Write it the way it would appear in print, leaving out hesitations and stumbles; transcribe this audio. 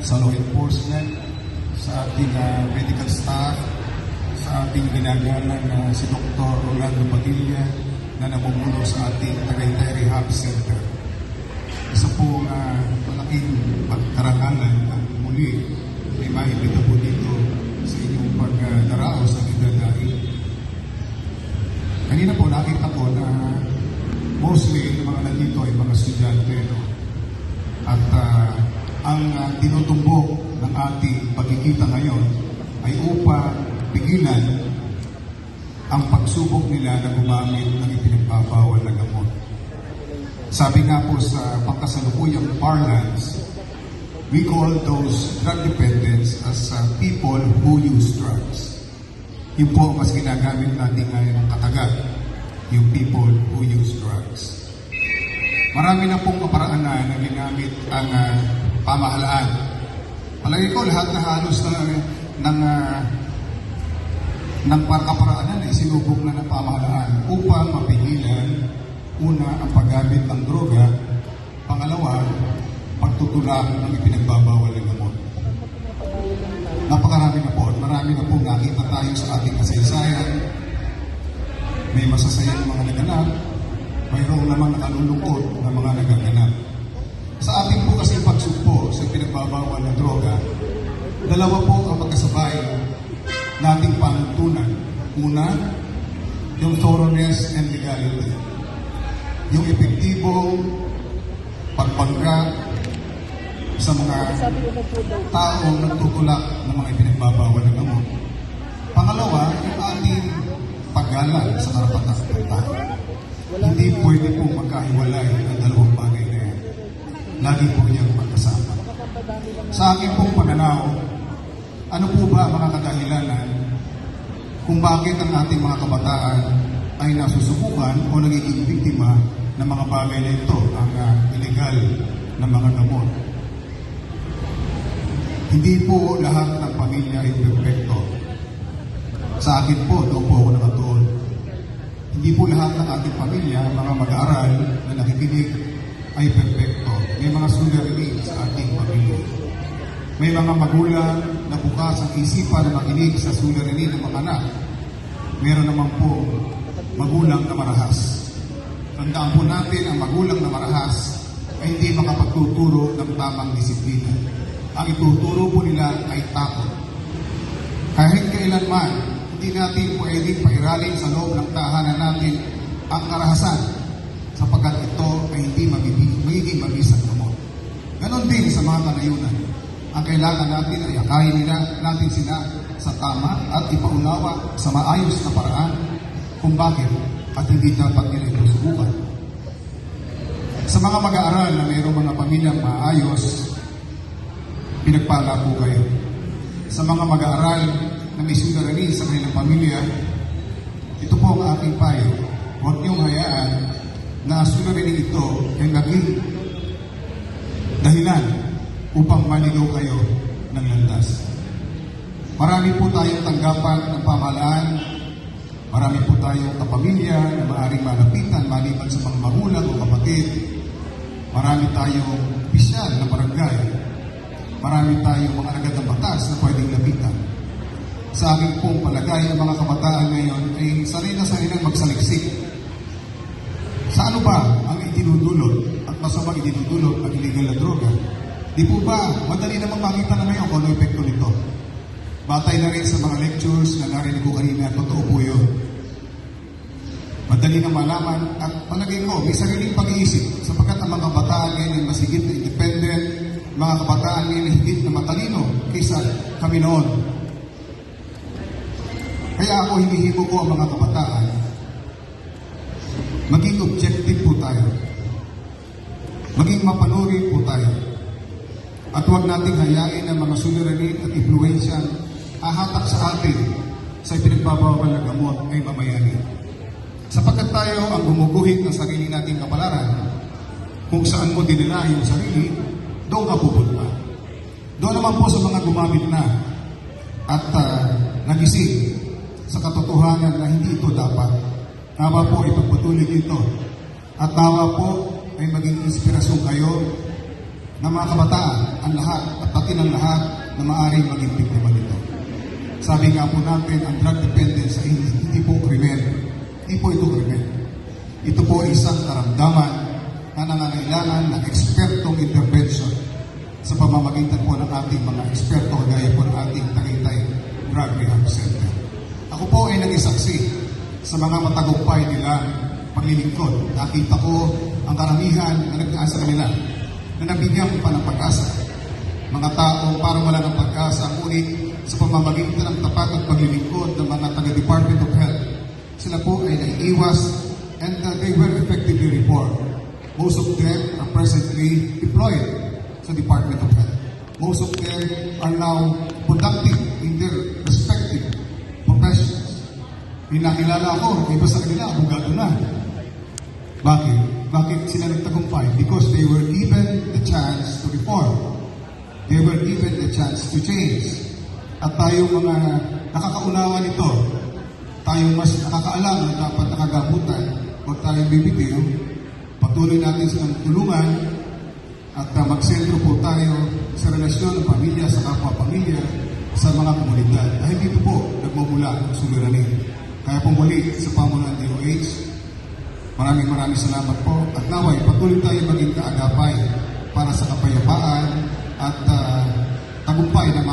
sa law enforcement, sa ating medical staff, sa ating ginagalang si Dr. Rolando Padilla na namumuno sa ating Tagaytay Rehab Center. Isa po malaking pagkarangalan ang muli ay maibita po dito sa inyong pagdaraos sa Idalain. Kanina po nakita ko na mostly yung mga nandito ay mga estudyante. At ang tinutumbok ng ating pagkikita ngayon ay upang pigilan ang pagsubok nila na gumamit ng ipinagbabawal na gamot. Sabi nga po sa pangkasalukuyang parlance, we call those drug dependents as people who use drugs. Yun po mas ginagamit natin ngayon ng katagal, yung people who use drugs. Marami na pong kaparaanan na ginamit ang pamahalaan. Palagi ko lahat na halos ng kaparaanan ay sinubok na ng pamahalaan upang mapigilan una ang paggamit ng droga, pangalawa, pagtutulak ng ipinagbabawal ng gamot. Napakarami na po. Marami na po nakita tayo sa ating kasaysayan. May masasayang mga naganap, mayroong namang nakalulungkot na mga nagaganap. Sa ating po kasi pagsugpo sa pinagbabawal ng droga, dalawa po ang magkasabay nating panuntunan. Una, yung thoroughness and legality. Yung epektibong pagbangga sa mga taong nagtutulak ng mga ipinagbabawal ng gamot. Pangalawa, yung ating paggalang sa karapatan ng tao. Hindi pwede po magkahiwalay ang dalawang bagay na yan. Lagi po niyang magkasama. Sa akin pong pananaw, ano po ba mga kadahilanan kung bakit ang ating mga kabataan ay nasusubukan o nagiging biktima ng mga bagay na ito, ang illegal na mga gamot? Hindi po lahat ng pamilya ay perfecto. Sa akin po, doon po ako nakatuon. Hindi po lahat ng ating pamilya, mga mag-aaral na nakikinig ay perfecto. May mga suliranin sa ating pamilya. May mga magulang na bukas ang isipan na makinig sa suliranin ng mga anak. Meron naman po magulang na marahas. Tandaan po natin ang magulang na marahas ay hindi makapagtuturo ng tamang disiplina. Ang ituturo po nila ay takot. Kahit kailanman, hindi natin pwedeng pairalin sa loob ng tahanan natin ang karahasan sapagkat ito ay hindi magiging mabisang gamot. Ganon din sa mga kanayunan. Ang kailangan natin ay akayin natin sila sa tama at ipaunawa sa maayos na paraan kung bakit at hindi dapat nila ito subukan. Sa mga mag-aaral na mayroong mga pamilyang maayos, pinagpala po kayo. Sa mga mag-aaral na may suliranin sa kanilang pamilya, ito po ang aking payo. Huwag niyong hayaan na suliranin ito ay naging dahilan upang maligaw kayo ng landas. Marami po tayong tanggapan ng pamahalaan, marami po tayong kapamilya na maaaring malapitan maliban sa mga magulang o kapatid. Marami tayong opisyal na barangay. Marami tayong mga agad ng batas na pwedeng lapitan. Sa aking pong palagay, ang mga kabataan ngayon ay sanay na magsaliksik. Sa ano ba ang itinudulot at masamang itinudulot ang illegal na droga? Di po ba madali namang makita na ngayon kung ano epekto nito? Batay na rin sa mga lectures na narinig ko kanina, totoo po yun. Madali na malaman at palagay ko, may sariling pag-iisip sapagkat ang mga kabataan ngayon ay masigit na independent, mga kabataan ngayon ay higit na matalino kaysa kami noon. Kaya ako hinihibo ko ang mga kabataan, maging objective po tayo, maging mapanuri po tayo, at huwag nating hayain ang mga suliranin at impluensya hahatak sa atin sa ipinagbabawal na gamot ay mamayani. Sapagkat tayo ang gumuguhit ng sarili nating kapalaran, kung saan mo dinila yung sarili, doon ka pupunta. Doon naman po sa mga gumamit na at nagising sa katotohanan na hindi ito dapat. Nawa po ipagpatuloy ito. At nawa po ay maging inspirasyon kayo ng mga kabataan, ang lahat, at pati ng lahat na maaaring maging biktima nito. Sabi nga po natin, ang drug dependence ay hindi po krimen. Hindi po ito krimen. Ito po ay isang karamdaman na nangangailangan ng ekspertong intervention sa pamamagitan po ng ating mga eksperto kagaya po ng ating Tagaytay Drug Rehab Center. Ako po ay nag-isaksi sa mga matagumpay nila paglilingkod. Nakita ko ang karamihan na nagdaan sa kanila na nabigyan ko pa ng pag-asa. Mga taong parang wala ng pag-asa, ngunit sa pamamagitan ng tapat at paglilingkod ng mga taga-Department of Health, sila po ay naiiwas and they were effectively reformed. Most of them are presently deployed sa Department of Health. Most of them are now productive in their respective professions. Pinakilala ako, iba sa kanila, abogado na. Bakit? Bakit sila nagtagumpay? Because they were given the chance to reform. They were given the chance to change. At tayong mga nakakaunawa nito, tayong mas nakakaalam na dapat nakagabutan o tayong bibitiw, patuloy natin silang tulungan at magsentro po tayo sa relasyon ng pamilya sa kapwa-pamilya sa mga komunidad. Dahil dito po nagmumula ang suliranin. Kaya po muli sa pamunuan ng DOH, maraming salamat po at naway patuloy tayo maging kaagapay para sa kapayapaan at tagumpay ng